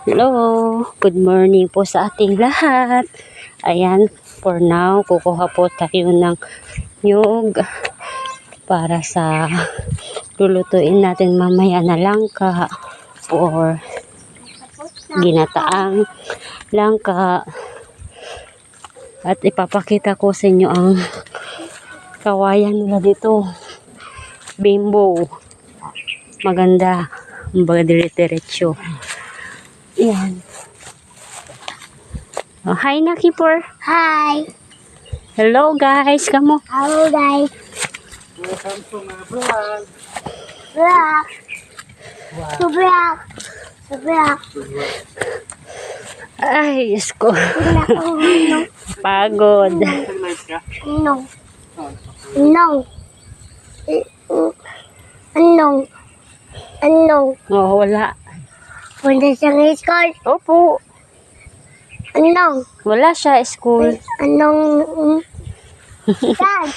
Hello, good morning po sa ating lahat. Ayan, for now, kukuha po tayo ng nyug para sa lulutuin natin mamaya na langka or ginataang langka. At ipapakita ko sa inyo ang kawayan nila dito. Bimbo. Maganda. Mga dire-diretso. Yan. Oh, hi na, Kipper. Hi. Hello, guys. Kamo. Hello, guys. Welcome to my vlog. Vlog. To vlog. To vlog. Ay, Diyos ko. No. Pagod. Nag-live ka? No. No. Anong? Anong? Oh, wala. Punta sa school? Opo. Anong? Wala siya, school. Anong? Dad.